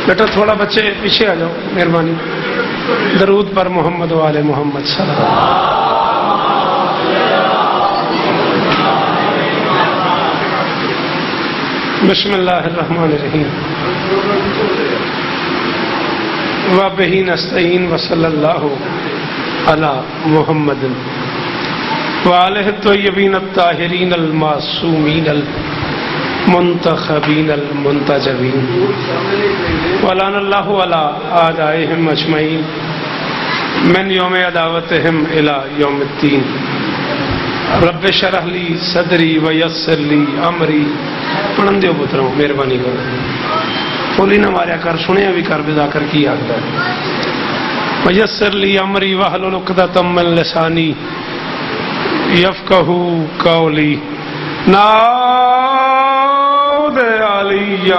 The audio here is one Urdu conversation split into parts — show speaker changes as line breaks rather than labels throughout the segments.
بیٹا تھوڑا بچے پیچھے آ جاؤ مہربانی. درود پر محمد و آل محمد صلی اللہ علیہ وسلم. بسم اللہ الرحمن الرحیم. وبہ نستعین وصلی اللہ علی محمد وآلہ الطیبین الطاہرین المعصومین المنتخبین المنتجبین ولعن اللہ علی اعدائہم اجمعین من یوم عداوتہم الی یوم الدین. رب اشرح لی صدری ویسر لی امری. پڑھن دیو پتروں مہربانی کرو بولی نہ ماریا کر سنیا بھی کر بدا کر کی آتا ہے. ویسر لی امری واحلل عقدۃ من لسانی یفقہوا قولی. نعود علی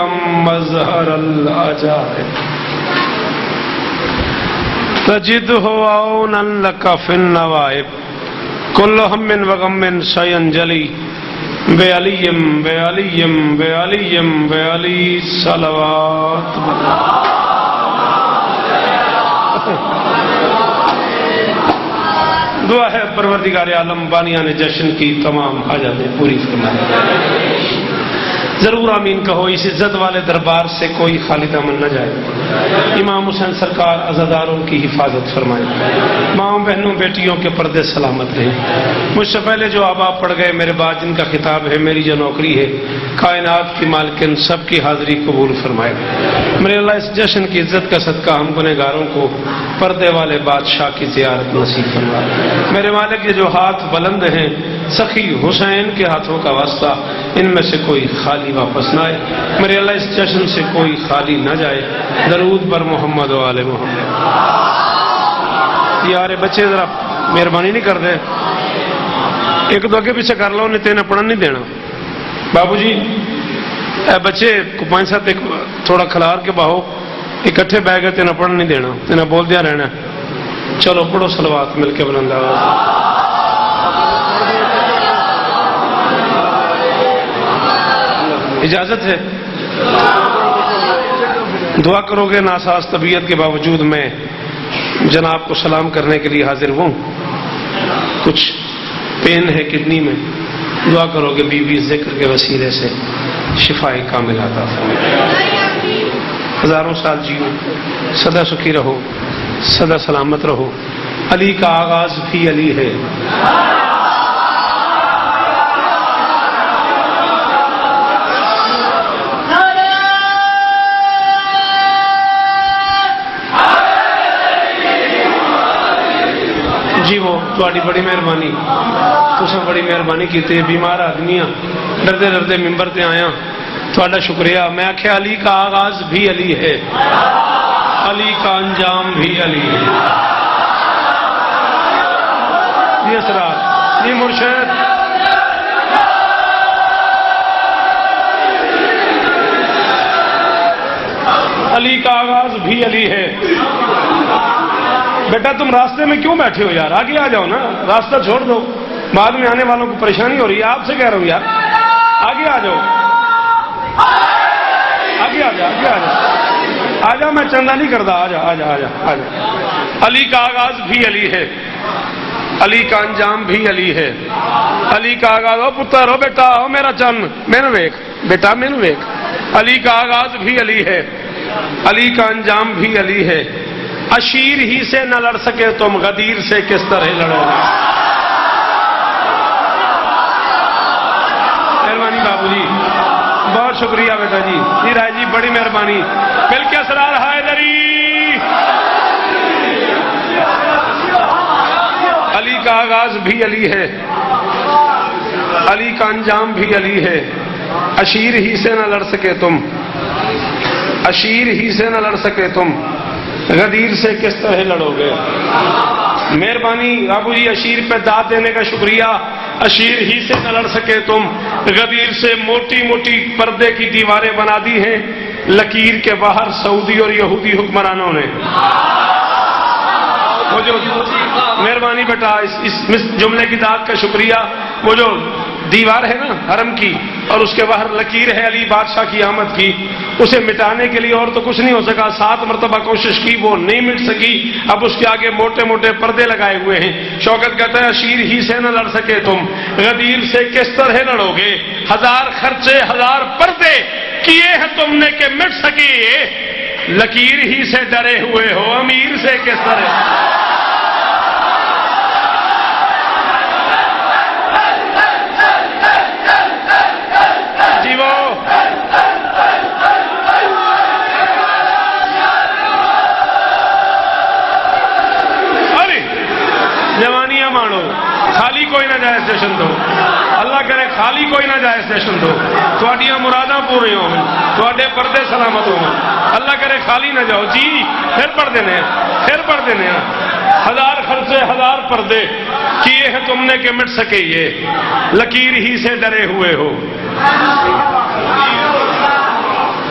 مظہر العجائب تجدہ عونا لک فی النوائب. کل ہم وغم سینجلی بعلیم بعلیم بعلیم بعلی صلوات. دعا ہے پروردگار عالم بانیان جشن کی تمام حاجتیں پوری فرمائے. ضرور آمین کہو. اس عزت والے دربار سے کوئی خالی دامن نہ جائے. امام حسین سرکار عزاداروں کی حفاظت فرمائے. ماں بہنوں بیٹیوں کے پردے سلامت رہیں. مجھ سے پہلے جو آبا پڑھ گئے میرے بعد جن کا خطاب ہے میری جو نوکری ہے کائنات کی مالکن سب کی حاضری قبول فرمائے. میرے اللہ اس جشن کی عزت کا صدقہ ہم گنہگاروں کو پردے والے بادشاہ کی زیارت نصیب فرمائے. میرے مالک یہ جو ہاتھ بلند ہیں سخی حسین کے ہاتھوں کا واسطہ ان میں سے کوئی خالی واپس نہ آئے. میرے اللہ اس جشن سے کوئی خالی نہ جائے. درود پر محمد و آل محمد. یار بچے ذرا مہربانی نہیں کر دے. ایک دو آگے پیچھے کر لو نہیں تینا پڑھن نہیں دینا. بابو جی اے بچے کو 5-7 ایک تھوڑا کھلار کے باہو اکٹھے بہ گئے تینا پڑھن نہیں دینا. تینا بول دیا رہنا. چلو پڑھو صلوات مل کے بلند آواز. اجازت ہے دعا کرو گے. ناساز طبیعت کے باوجود میں جناب کو سلام کرنے کے لیے حاضر ہوں. کچھ پین ہے کڈنی میں. دعا کرو گے بی ذکر کے وسیلے سے شفاء کامل عطا فرمائے. ہزاروں سال جیو سدا سکھی رہو سدا سلامت رہو. علی کا آغاز بھی علی ہے. جی وہ تھوڑی بڑی مہربانی تساں بڑی مہربانی کی. بیمار آدمیاں ڈردے ڈردے ممبر تے آیا. تھوڑا شکریہ. میں آخیا علی کا آغاز بھی علی ہے علی کا انجام بھی علی ہے. یہ اسرار یہ مرشد علی کا آغاز بھی علی ہے. بیٹا تم راستے میں کیوں بیٹھے ہو یار؟ آگے آ جاؤ نا. راستہ چھوڑ دو. بعد میں آنے والوں کو پریشانی ہو رہی ہے. آپ سے کہہ رہا ہوں یار آگے آ جاؤ. آگے آ جا آگے آ جا آ جا. میں چندہ نہیں کرتا. آ جا آ جا آ جا آ جا. علی کا آغاز بھی علی ہے علی کا انجام بھی علی ہے. علی کا آغاز ہو پتر ہو بیٹا ہو میرا چند میں نے ویک بیٹا میں نے ویک. علی کا آغاز بھی علی ہے علی کا انجام بھی علی ہے. اشیر ہی سے نہ لڑ سکے تم غدیر سے کس طرح لڑو گے. مہربانی بابو جی بہت شکریہ بیٹا جی. جی رائے جی بڑی مہربانی. مل کے اسرار حیدری. علی کا آغاز بھی علی ہے علی کا انجام بھی علی ہے. اشیر ہی سے نہ لڑ سکے تم اشیر ہی سے نہ لڑ سکے تم غدیر سے کس طرح لڑو گے. مہربانی بابو جی اشیر پہ داد دینے کا شکریہ. اشیر ہی سے نہ لڑ سکے تم غدیر سے موٹی موٹی پردے کی دیواریں بنا دی ہیں لکیر کے باہر سعودی اور یہودی حکمرانوں نے. وہ جو مہربانی بیٹا اس جملے کی داد کا شکریہ. وہ جو دیوار ہے نا حرم کی اور اس کے باہر لکیر ہے علی بادشاہ کی آمد کی، اسے مٹانے کے لیے اور تو کچھ نہیں ہو سکا، 7 مرتبہ کوشش کی وہ نہیں مٹ سکی، اب اس کے آگے موٹے موٹے پردے لگائے ہوئے ہیں۔ شوکت کہتا ہے اشیر ہی سے نہ لڑ سکے تم، غدیر سے کس طرح لڑو گے، 1000 خرچے 1000 پردے کیے ہیں تم نے کہ مٹ سکی، لکیر ہی سے ڈرے ہوئے ہو، امیر سے کس طرح۔ جوانیاں مانو، خالی کوئی نہ جائے اسٹیشن دو، اللہ کرے خالی کوئی نہ جائے اسٹیشن دو، تھوڑیاں مراداں پوری ہوں، تھوڑے پردے سلامت ہوں، اللہ کرے خالی نہ جاؤ جی۔ پھر پڑھ دینے ہیں، پھر پڑھ دینے ہیں، 1000 خرچے 1000 پردے کیے ہیں تم نے کہ مٹ سکے یہ، لکیر ہی سے ڈرے ہوئے ہو۔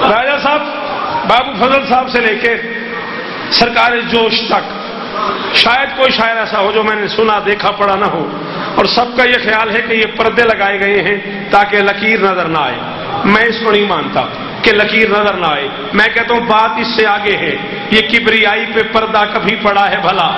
راجہ صاحب بابو فضل صاحب سے لے کے سرکار جوش تک شاید کوئی شاعر ایسا ہو جو میں نے سنا دیکھا پڑھا نہ ہو، اور سب کا یہ خیال ہے کہ یہ پردے لگائے گئے ہیں تاکہ لکیر نظر نہ آئے۔ میں اس کو نہیں مانتا کہ لکیر نظر نہ آئے، میں کہتا ہوں بات اس سے آگے ہے، یہ کبریائی پہ پردہ کبھی پڑا ہے بھلا؟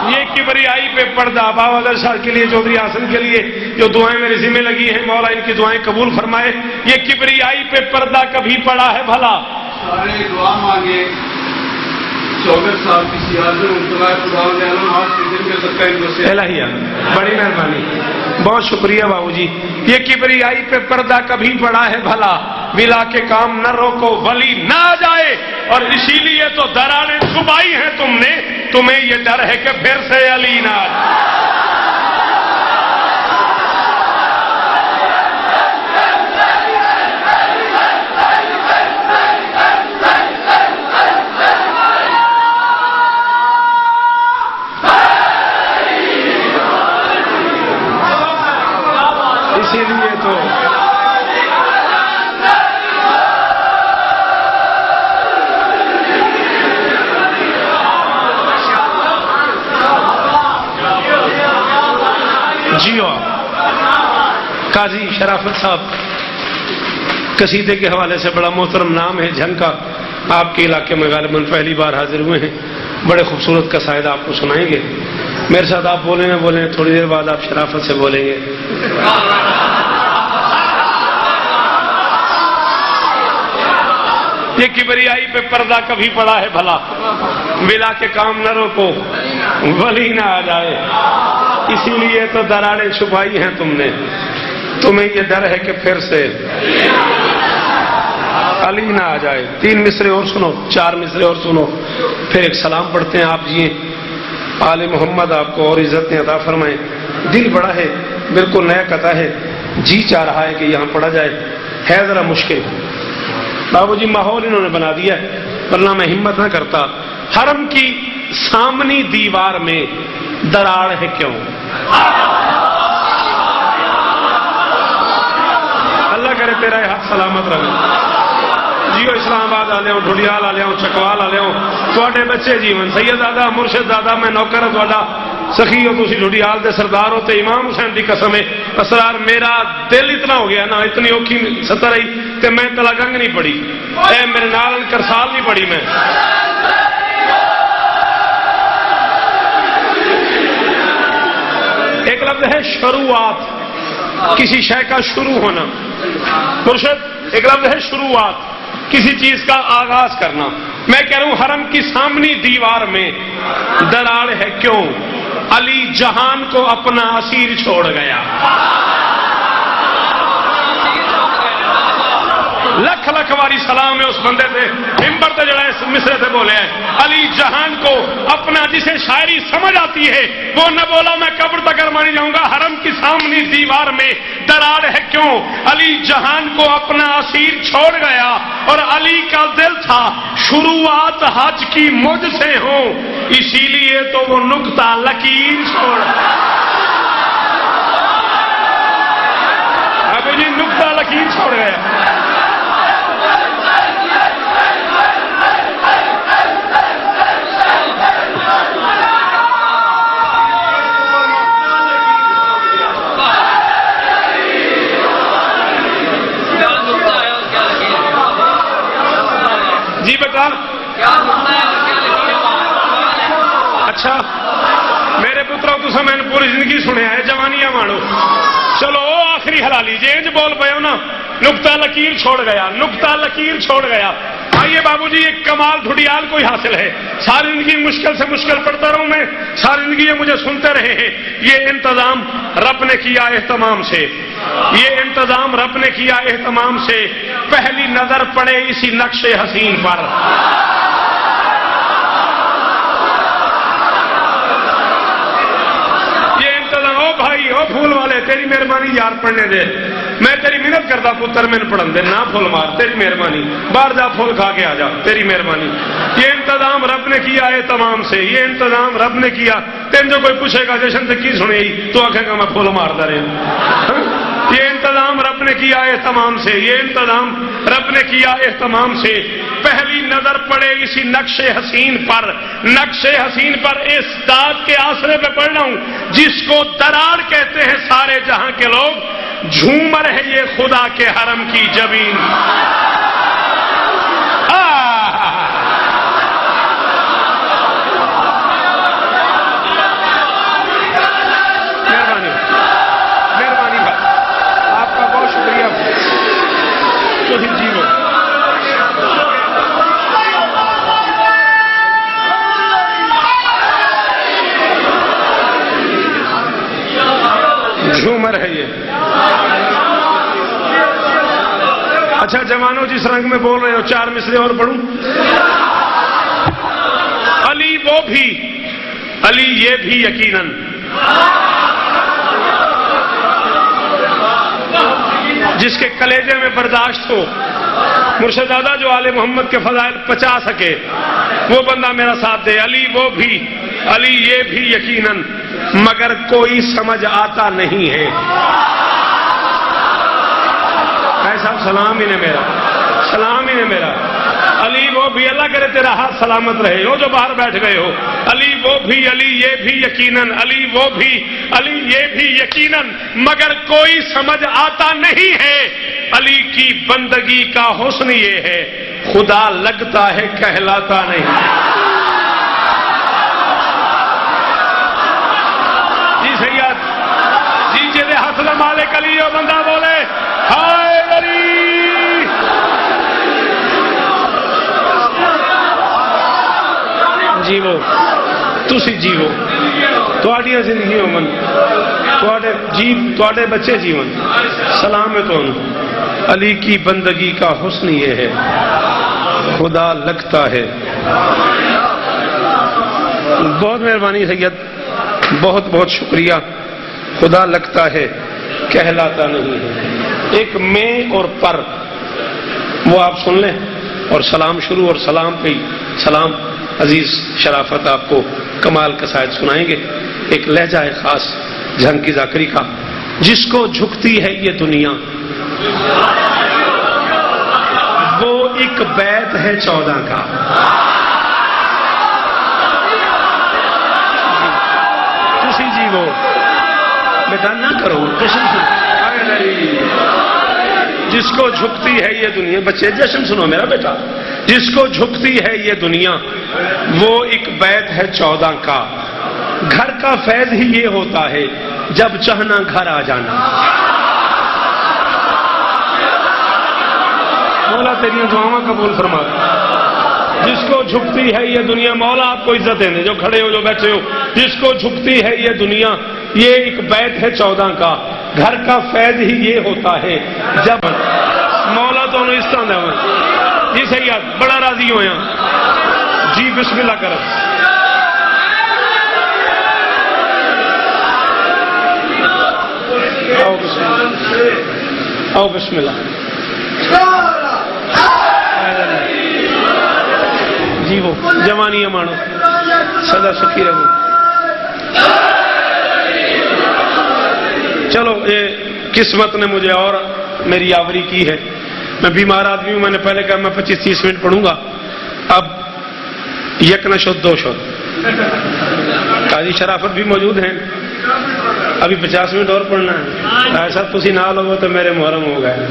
یہ کبریائی پہ پردہ باوادر شاہ کے لیے، چودھری حسن کے لیے جو دعائیں میرے ذمہ لگی ہیں، مولا ان کی دعائیں قبول فرمائے، یہ کبریائی پہ پردہ کبھی پڑا ہے بھلا؟
سارے دعا مانگے شوکت صاحب کی سیاست
الہیہ، بڑی مہربانی، بہت شکریہ بابو جی۔ یہ کبریائی پہ پردہ کبھی پڑا ہے بھلا، ولا کے کام نہ روکو ولی نہ آ جائے، اور اسی لیے تو دراڑیں چھپائی ہیں تم نے، تمہیں یہ ڈر ہے کہ پھر سے علی نہ آ جائے۔ اسی لیے تو جیو قاضی شرافت صاحب قصیدے کے حوالے سے بڑا محترم نام ہے جھنگ کا، آپ کے علاقے میں غالباً پہلی بار حاضر ہوئے ہیں، بڑے خوبصورت قصائد آپ کو سنائیں گے۔ میرے ساتھ آپ بولیں نہ بولیں، تھوڑی دیر بعد آپ شرافت سے بولیں گے۔ یہ کبریائی پہ پردہ کبھی پڑا ہے بھلا، ولا کے کام نہ روکو ولی نہ آ جائے، اسی لیے تو دراڑیں چھپائی ہیں تم نے، تمہیں یہ ڈر ہے کہ پھر سے علی نہ آ جائے۔ 3 مصرے اور سنو، 4 مصرے اور سنو، پھر ایک سلام پڑھتے ہیں، آپ جی آل محمد آپ کو اور عزت عطا فرمائیں۔ دل بڑا ہے، بالکل نیا قطع ہے، جی چاہ رہا ہے کہ یہاں پڑھا جائے، ہے ذرا مشکل، بابو جی ماحول انہوں نے بنا دیا ہے، ورنہ میں ہمت نہ کرتا۔ حرم کی سامنی دیوار میں دراڑ ہے کیوں؟ اللہ کرے تیرا ہاتھ سلامت رہے جیو، اسلام آباد آ لیا ڈھوڈیال آ لیا چکوال آ لیا تھوڑے بچے جیون سید دادا مرشد دادا میں نوکر تھوڑا سخی ہو، تھی ڈھوڈیال دے سردار ہوتے امام حسین دی قسم ہے اسرار میرا دل اتنا ہو گیا نا، اتنی اوکھی ستر آئی کہ میں تلا گنگ نہیں پڑھی، اے میرے نال کرسال نہیں پڑھی میں۔ ایک لفظ ہے شروعات، کسی شے کا شروع ہونا، مرشد ایک لفظ ہے شروعات، کسی چیز کا آغاز کرنا۔ میں کہہ رہا ہوں حرم کی سامنی دیوار میں دراڑ ہے کیوں؟ علی جہان کو اپنا اسیر چھوڑ گیا، لکھ لکھ واری سلام ہے اس بندے سے ممبر تے جڑا اس مصرے سے بولے ہیں، علی جہان کو اپنا، جسے شاعری سمجھ آتی ہے وہ نہ بولا میں قبر تک ارمانی جاؤں گا، حرم کی سامنی دیوار میں دراڑ ہے کیوں؟ علی جہان کو اپنا اسیر چھوڑ گیا، اور علی کا دل تھا شروعات حج کی مجھ سے ہوں، اسی لیے تو وہ نقطہ لکیر چھوڑ ابو جی نقطہ لکیر چھوڑ گیا۔ اچھا میرے پترو تسا میں نے پوری زندگی سنیا ہے جوانیاں مانو چلو آخری حلالی جینج بول پے ہو نا نقطہ لکیر چھوڑ گیا نقطہ لکیر چھوڑ گیا آئیے بابو جی ایک کمال دھڑیال کوئی حاصل ہے ساری زندگی مشکل سے مشکل پڑھتا رہوں میں ساری زندگی یہ مجھے سنتے رہے ہیں یہ انتظام رب نے کیا اہتمام سے یہ انتظام رب نے کیا اہتمام سے پہلی نظر پڑے اسی نقش حسین پر بھائی او پھول والے تیری مہربانی یار پڑھنے دے میں تیری محنت کرتا پتر میں پڑھن دے نہ پھول مار تیری مہربانی باہر جا پھول کھا کے آ جا تیری مہربانی یہ انتظام رب نے کیا ہے تمام سے یہ انتظام رب نے کیا تین جو کوئی پوچھے گا جشن سے کی سنے تو آخے گا میں پھول مارتا رہا یہ انتظام رب نے کیا ہے تمام سے یہ انتظام رب نے کیا اہتمام سے پہلی نظر پڑے اسی نقش حسین پر نقش حسین پر اس داد کے آسرے پہ پڑھ رہا ہوں جس کو دراڑ کہتے ہیں سارے جہاں کے لوگ جھومر ہے یہ خدا کے حرم کی جبین جھومر ہے یہ اچھا جوانوں جس رنگ میں بول رہے ہو چار مصرے اور پڑھوں علی وہ بھی علی یہ بھی یقیناً جس کے کلیجے میں برداشت ہو مرشد دادا جو آل محمد کے فضائل پچا سکے وہ بندہ میرا ساتھ دے علی وہ بھی علی یہ بھی یقیناً مگر کوئی سمجھ آتا نہیں ہے ایسا سلام ہی نے میرا سلام ہی نے میرا علی وہ بھی اللہ کرے تیرا ہاتھ سلامت رہے ہو جو باہر بیٹھ گئے ہو علی وہ بھی علی یہ بھی یقیناً علی وہ بھی علی یہ بھی یقیناً مگر کوئی سمجھ آتا نہیں ہے علی کی بندگی کا حسن یہ ہے خدا لگتا ہے کہلاتا نہیں جی سید جی جیسے حسن مالک علی اور بندہ بولے ہائے علی جیو تسی جیو تواڈیاں زندگیوں من تواڈے بچے جیون سلام ہے تو علی کی بندگی کا حسن یہ ہے خدا لگتا ہے بہت مہربانی سید بہت بہت شکریہ خدا لگتا ہے کہلاتا نہیں ہے ایک میں اور پر وہ آپ سن لیں اور سلام شروع اور سلام پہ سلام عزیز شرافت آپ کو کمال قصائد سنائیں گے ایک لہجہ ہے خاص جھنگ کی ذاکری کا جس کو جھکتی ہے یہ دنیا وہ ایک بیت ہے 14 کا خوشی جی وہ بیٹا نہ کرو جشن سنو جس کو جھکتی ہے یہ دنیا بچے جشن سنو میرا بیٹا جس کو جھکتی ہے یہ دنیا وہ ایک بیت ہے 14 کا گھر کا فیض ہی یہ ہوتا ہے جب چاہنا گھر آ جانا مولا تیری دعاواں قبول فرما جس کو جھکتی ہے یہ دنیا مولا آپ کو عزت دیں جو کھڑے ہو جو بیٹھے ہو جس کو جھکتی ہے یہ دنیا یہ ایک بیت ہے 14 کا گھر کا فیض ہی یہ ہوتا ہے جب مولا تو انہوں اس طرح دے جی سید بڑا راضی ہو یہاں جی بسم اللہ کر آؤ بسم اللہ جی وہ جوانی مانو سدا سکھی رہو چلو یہ قسمت نے مجھے اور میری آوری کی ہے میں بیمار آدمی ہوں میں نے پہلے کہا میں 25-30 منٹ پڑھوں گا اب یک نہ شد 2 شد قاضی شرافت بھی موجود ہیں ابھی 50 منٹ اور پڑھنا ہے ایسا تسی نہ لو تو میرے محرم ہو گئے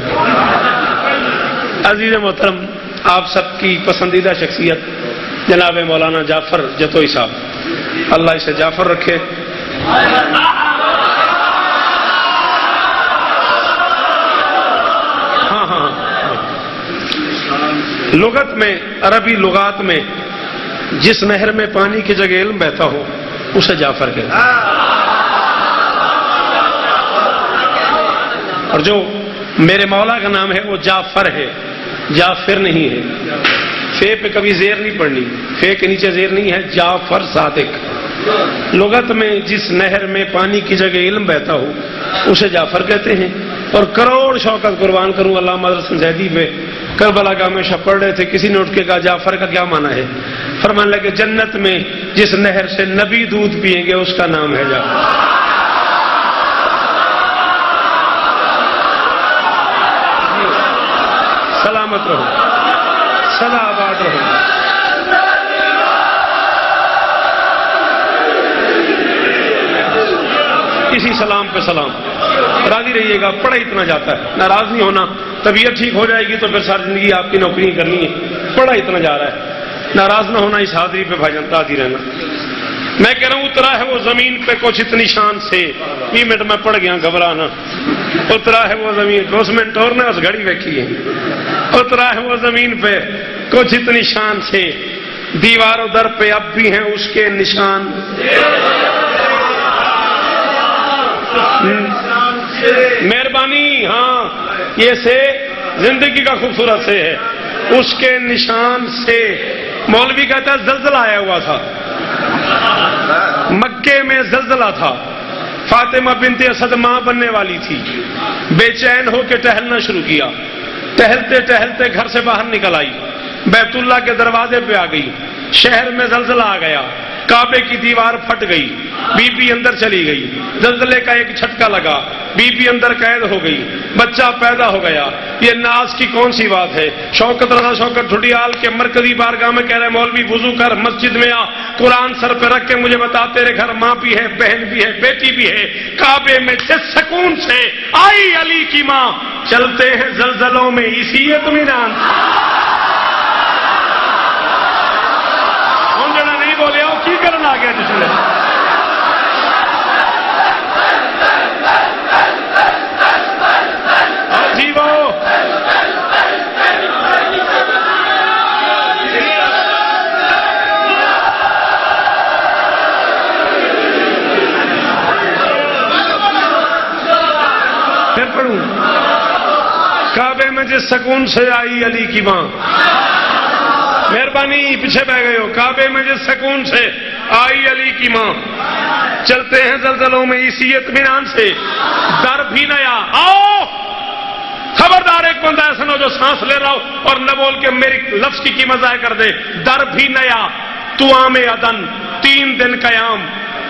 عزیز محترم آپ سب کی پسندیدہ شخصیت جناب مولانا جعفر جتوئی صاحب، اللہ اسے جعفر رکھے. ہاں لغت میں، عربی لغات میں جس نہر میں پانی کی جگہ علم بہتا ہو اسے جعفر کہتے ہیں. اور جو میرے مولا کا نام ہے وہ جعفر ہے، جعفر نہیں ہے. فے پہ کبھی زیر نہیں پڑنی، فے کے نیچے زیر نہیں ہے. جعفر صادق. لغت میں جس نہر میں پانی کی جگہ علم بہتا ہو اسے جعفر کہتے ہیں. اور کروڑ شوکت قربان کروں علامہ حسن زیدی پہ کربلا کا ہمیشہ پڑھ رہے تھے، کسی نے اٹھ کے کہا جعفر کا کیا معنی ہے؟ فرمان لگے جنت میں جس نہر سے نبی دودھ پیئیں گے اس کا نام ہے جعفر. سلامت رہو، سدا آباد رہو. اسی سلام پہ سلام. راضی رہیے گا، پڑھا اتنا جاتا ہے، ناراض نہیں ہونا. طبیعت ٹھیک ہو جائے گی تو پھر ساری زندگی آپ کی نوکری کرنی ہے. پڑھا اتنا جا رہا ہے، ناراض نہ ہونا. اس حاضری پہ بھائی جان راضی رہنا. میں کہہ رہا ہوں اترا ہے وہ زمین پہ کچھ اتنی شان سے، 20 منٹ میں پڑھ گیا گھبرانا. اترا ہے وہ زمین، 2 منٹ اور نے اس گھڑی ویکھی ہے. اترا ہے وہ زمین پہ کچھ اتنی شان سے، دیوار و در پہ اب بھی ہیں اس کے نشان. مہربانی. ہاں یہ سے زندگی کا خوبصورت سے ہے، اس کے نشان سے. مولوی کہتا ہے زلزلہ آیا ہوا تھا، مکے میں زلزلہ تھا. فاطمہ بنت اسد ماں بننے والی تھی، بے چین ہو کے ٹہلنا شروع کیا. ٹہلتے ٹہلتے گھر سے باہر نکل آئی، بیت اللہ کے دروازے پہ آ گئی. شہر میں زلزلہ آ گیا، کعبے کی دیوار پھٹ گئی، بی بی اندر چلی گئی. زلزلے کا ایک جھٹکا لگا، بی بی اندر قید ہو گئی، بچہ پیدا ہو گیا. یہ ناز کی کون سی بات ہے؟ شوکت رضا شوکت ڈھڈیال کے مرکزی بارگاہ میں کہہ رہے مولوی وضو کر مسجد میں آ، قرآن سر پہ رکھ کے مجھے بتا تیرے گھر ماں بھی ہے، بہن بھی ہے، بیٹی بھی ہے. کعبے میں جس سکون سے آئی علی کی ماں، چلتے ہیں زلزلوں میں اسی اطمینان. نہیں بولے آؤ کی کرنا آ گیا جس نے. جی وہ پھر پڑھوں. کعبے میں جس سکون سے آئی علی کی ماں. مہربانی پیچھے بہ گئے ہو. کعبے میں جس سکون سے آئی علی کی ماں، چلتے ہیں زلزلوں میں اسی اطمینان سے. در بھی نیا. آؤ خبردار، ایک بندہ ایسا نہ ہو جو سانس لے رہا ہو اور نہ بول کے میری لفظ کی قیمت ضائع کر دے. در بھی نیا توام عدن 3 دن قیام.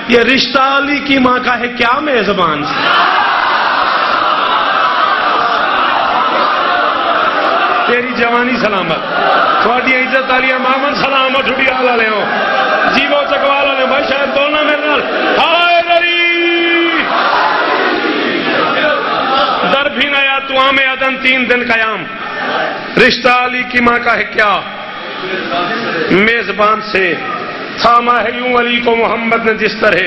یہ رشتہ علی کی ماں کا ہے کیا میں زبان سے. تیری جوانی سلامت، تھوڑی عزت والی مامن سلامت ٹھڑی آ لے ہو جیو چکوال والے بھائی شاید دونوں میرے نال. ہائے دری در بھی نیا توام عدن 3 دن قیام. رشتہ علی کی ماں کا ہے کیا میزبان سے. تھاما ہے یوں علی کو محمد نے جس طرح.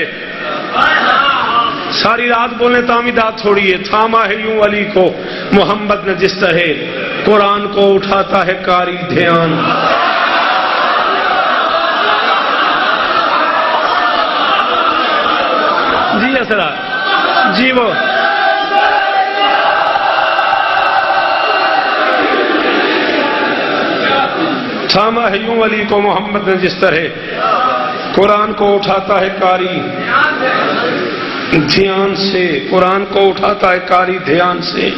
ساری رات بولنے تعمیدات تھوڑی ہے. تھاما ہے یوں علی کو محمد نے جس طرح، قرآن کو اٹھاتا ہے کاری دھیان. جی اسرا جی وہ تھاما ہے یوں علی کو محمد نے جس طرح، قرآن کو اٹھاتا ہے کاری دھیان سے. قرآن کو اٹھاتا ہے کاری دھیان سے.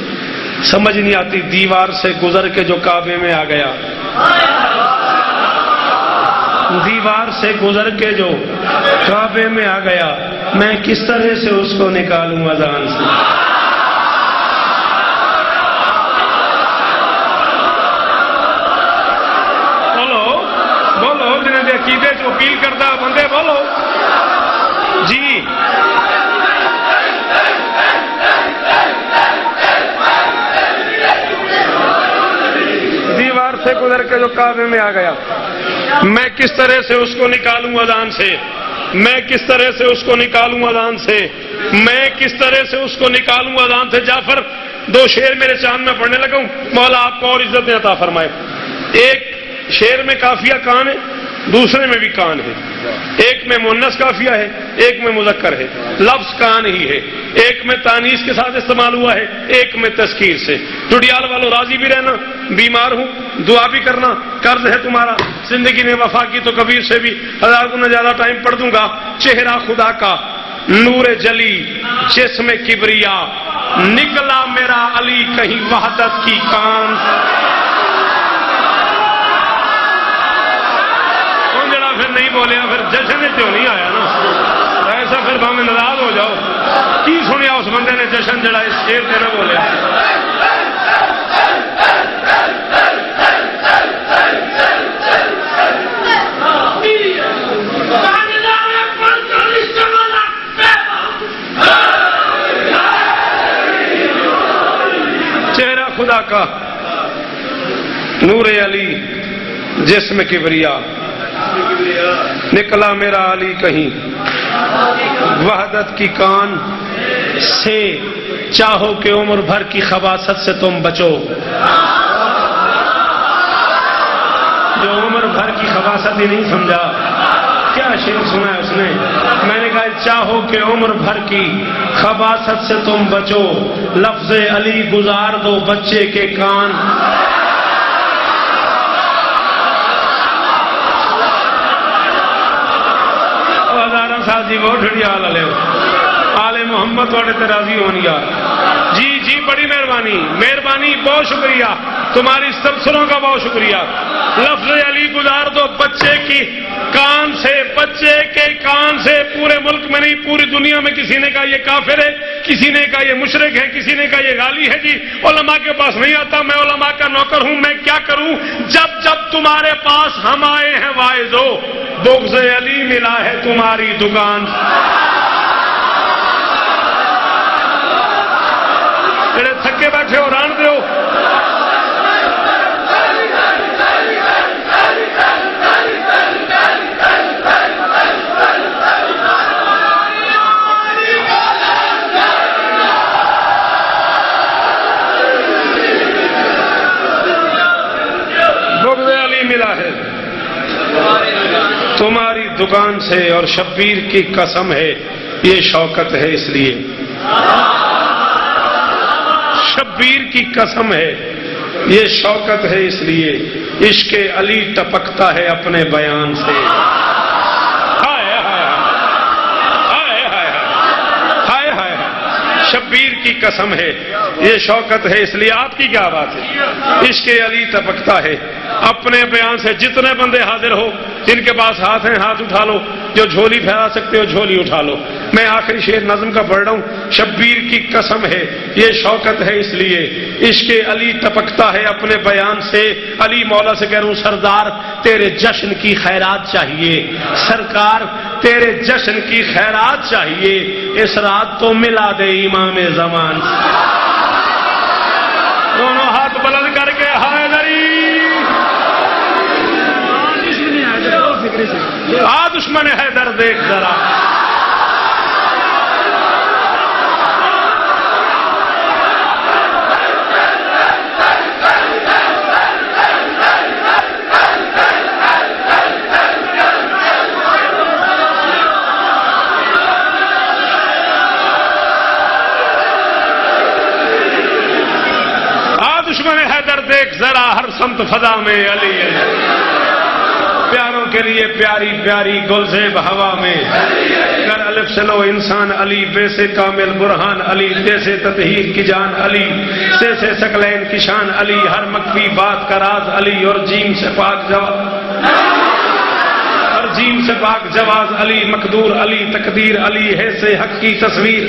سمجھ نہیں آتی دیوار سے گزر کے جو کعبے میں آ گیا، دیوار سے گزر کے جو کعبے میں آ گیا، میں کس طرح سے اس کو نکالوں اذان سے. بولو بولو جنہیں دے عقیدے جو اپیل کرتا بندے بولو جی. دیوار سے گزر کے جو کعبے میں آ گیا، میں کس طرح سے اس کو نکالوں اذان سے، میں کس طرح سے اس کو نکالوں اذان سے، میں کس طرح سے اس کو نکالوں اذان سے۔ جعفر 2 شعر میرے چاند میں پڑھنے لگا ہوں، مولا آپ کو اور عزت عطا فرمائے۔ ایک شعر میں قافیہ کان ہے، دوسرے میں بھی کان ہے، ایک میں مؤنث قافیہ ہے، ایک میں مذکر ہے، لفظ کان ہی ہے، ایک میں تانیث کے ساتھ استعمال ہوا ہے، ایک میں تذکیر سے۔ ٹڈیال والوں راضی بھی رہنا، بیمار ہوں دعا بھی کرنا، قرض ہے تمہارا، زندگی میں وفا کی تو کبیر سے بھی 1000 گنا زیادہ ٹائم پڑھ دوں گا۔ چہرہ خدا کا نور جلی جسم کبریا، نکلا میرا علی کہیں وحدت کی کان۔ پھر نہیں بولیا پھر جشن کیوں نہیں آیا نا، ایسا پھر بھاویں ناراض ہو جاؤ۔ کی سنیا اس بندے نے جشن جڑا اس شیر سے نہ بولیا۔ چہرہ خدا کا نور علی جسم کبریا، نکلا میرا علی کہیں وحدت کی کان سے، چاہو کہ عمر بھر کی خباثت سے تم بچو۔ جو عمر بھر کی خباثت ہی نہیں سمجھا، کیا شعر سنا ہے اس نے؟ میں نے کہا چاہو کہ عمر بھر کی خباثت سے تم بچو، لفظ علی گزار دو بچے کے کان۔ جی وہ ڈھڑیال والے آل محمد تھوڑے تے راضی ہونی یار۔ جی جی بڑی مہربانی، مہربانی، بہت شکریہ تمہاری تبصروں کا، بہت شکریہ۔ لفظ علی گزار دو بچے کی کان سے، بچے کے کان سے۔ پورے ملک میں نہیں، پوری دنیا میں کسی نے کہا یہ کافر ہے، کسی نے کہا یہ مشرک ہے، کسی نے کہا یہ غالی ہے۔ جی علماء کے پاس نہیں آتا، میں علماء کا نوکر ہوں، میں کیا کروں؟ جب جب تمہارے پاس ہم آئے ہیں واعظو، بغض علی ملا ہے تمہاری دکان۔ جڑے تھکے بیٹھے ہو ران دیو۔ بغض علی ملا ہے تمہاری دکان سے، اور شبیر کی قسم ہے یہ شوکت ہے اس لیے، شبیر کی قسم ہے یہ شوکت ہے اس لیے، عشق علی ٹپکتا ہے اپنے بیان سے۔ ہائے ہائے ہائے ہائے ہائے ہائے، شبیر کی قسم ہے یہ شوکت ہے اس لیے۔ آپ کی کیا بات ہے؟ عشق علی ٹپکتا ہے اپنے بیان سے۔ جتنے بندے حاضر ہو، جن کے پاس ہاتھ ہیں ہاتھ اٹھا لو، جو جھولی پھیلا سکتے ہو جھولی اٹھا لو۔ میں آخری شعر نظم کا پڑھ رہا ہوں۔ شبیر کی قسم ہے یہ شوکت ہے اس لیے، عشق علی ٹپکتا ہے اپنے بیان سے۔ علی مولا سے کہہ رہا ہوں سردار تیرے جشن کی خیرات چاہیے، سرکار تیرے جشن کی خیرات چاہیے، اس رات تو ملا دے امام زمان۔ دونوں ہاتھ بلند کر کے ہائے دری آ دشمن حیدر دیکھ ذرا۔ دشمن حیدر دیکھ ذرا، ہر سمت فضا میں علی ہے، پیاروں کے لیے پیاری پیاری گلزیب ہوا میں، کر الف سے لو انسان علی، بے سے کامل برہان علی، دے سے تطہیر کی جان علی، سے ثقلین کی شان علی، ہر مخفی بات کا راز علی، اور جیم سے پاک جیم سے پاک جواز علی، مقدور علی، تقدیر علی، ہے سے حق کی تصویر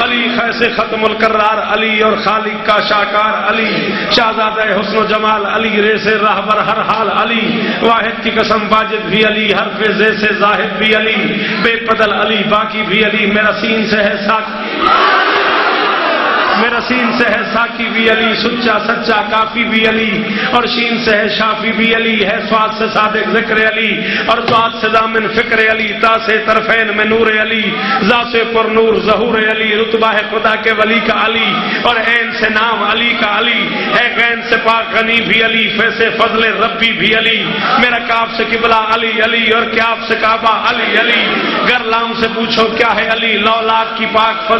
علی، خیس ختم القرار علی، اور خالق کا شاکار علی، شہزادہ حسن و جمال علی، رے سے راہبر ہر حال علی، واحد کی قسم واجد بھی علی، حرف زے سے زاہد بھی علی، بے بدل علی، باقی بھی علی، میرا سین سے ہے ساتھ میرا سین سے ہے ساکی بھی علی، سچا سچا کافی بھی علی، اور شین سے ہے شافی بھی علی، ہے سواد سے صادق ذکر علی، اور ذات سے دامن فکر علی، تا سے طرفین میں نور علی، ذات سے پر نور ظہور علی، رتبہ ہے خدا کے ولی کا علی، اور عین سے نام علی کا علی، ہے غین سے پاک غنی بھی علی، فے سے فضل ربی بھی علی، میرا کاف سے قبلہ علی علی، اور کیاف سے کعبہ علی علی، گر لام سے پوچھو کیا ہے علی، لو لاکھ کی پاک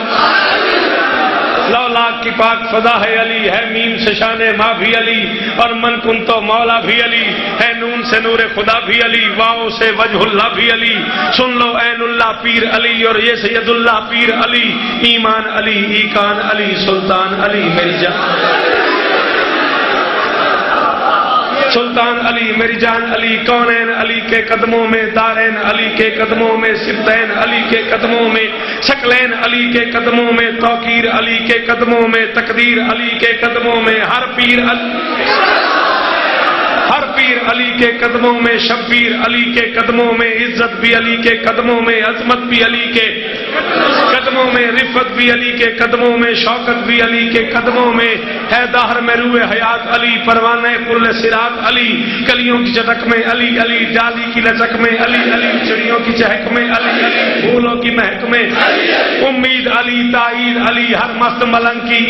لو لاکھ کی پاک فضا ہے علی، ہے میم سے شان ماں بھی علی، اور من کن تو مولا بھی علی، ہے نون سے نور خدا بھی علی، واؤ سے وجہ اللہ بھی علی، سن لو عین اللہ پیر علی، اور یہ سید اللہ پیر علی، ایمان علی، ایکان علی، سلطان علی میری جان، سلطان علی میری جان علی، کونین علی کے قدموں میں، دارین علی کے قدموں میں، سبتین علی کے قدموں میں، شکلین علی کے قدموں میں، توقیر علی کے قدموں میں، تقدیر علی کے قدموں میں، ہر پیر علی کے قدموں میں، شبیر علی کے قدموں میں، عزت بھی علی کے قدموں میں، عظمت بھی علی کے قدموں میں، رفت بھی علی کے قدموں میں، شوکت بھی علی کے قدموں میں، ہے دہر میں روح حیات علی، پروانے کل صراط علی، کلیوں کی چٹک میں علی علی، ڈالی کی لچک میں علی علی، چڑیوں کی چہک میں علی علی، پھولوں کی مہک میں امید علی، تائید علی، ہر مست ملنگ کی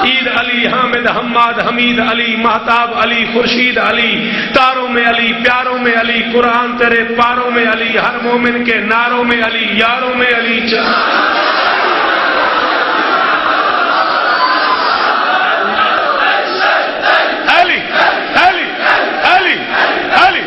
عید علی، حامد حماد حمید علی، مہتاب علی، خورشید علی، تاروں میں علی، پیاروں میں علی، قرآن تیرے پاروں میں علی، ہر مومن کے ناروں میں علی، یاروں میں علی، علی علی علی علی،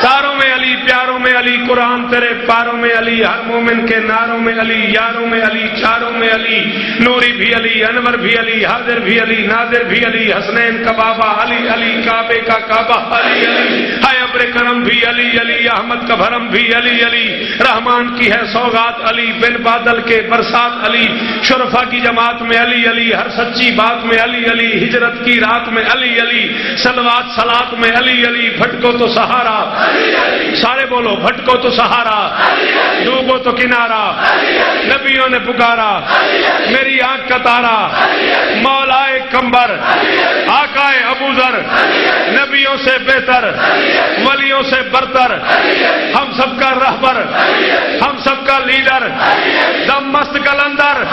تاروں میں علی، پیاروں میں علی، قرآن تیرے پاروں میں علی، ہر مومن کے ناروں میں علی، یاروں میں علی، چاروں میں علی، نوری بھی علی، انور بھی علی، حاضر بھی علی، ناظر بھی علی، حسنین کا بابا علی علی، کعبے کا کعبہ علی علی، ہے ابر کرم بھی علی علی، احمد کا بھرم بھی علی علی، رحمان کی ہے سوغات علی، بن بادل کے برسات علی، شرفا کی جماعت میں علی علی، ہر سچی بات میں علی علی، ہجرت کی رات میں علی علی، صلوات صلات میں علی علی، بھٹکو تو سہارا، سارے بولو بھٹکو تو سہارا، ڈوبو تو کنارا، نبیوں نے پکارا، میری آنکھ کا تارا، مولائے کمبر، آقائے ابو ذر، نبیوں سے بہتر، ولیوں سے برتر، ہم سب کا رہبر، ہم سب کا لیڈر، دم مست کلندر،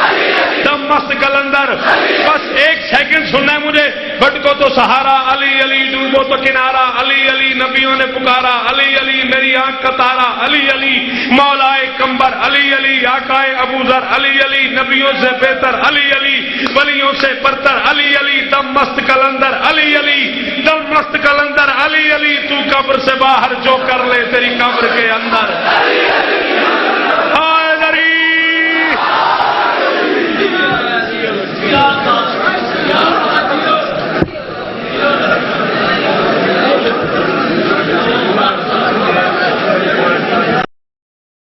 دم مست کلندر، بس ایک سیکنڈ سننا ہے مجھے، بھٹکو تو سہارا علی علی، ڈوبو تو کنارا علی علی، نبیوں نے پکارا علی علی، میری آنکھ کا تارا علی علی، مولائے کمبر علی علی، آقائے ابو ذر علی علی، نبیوں سے بہتر علی علی، ولیوں سے برتر علی علی، دم مست کلندر علی علی، دم مست کلندر علی علی، تو قبر سے باہر جو کر لے تیری قبر کے اندر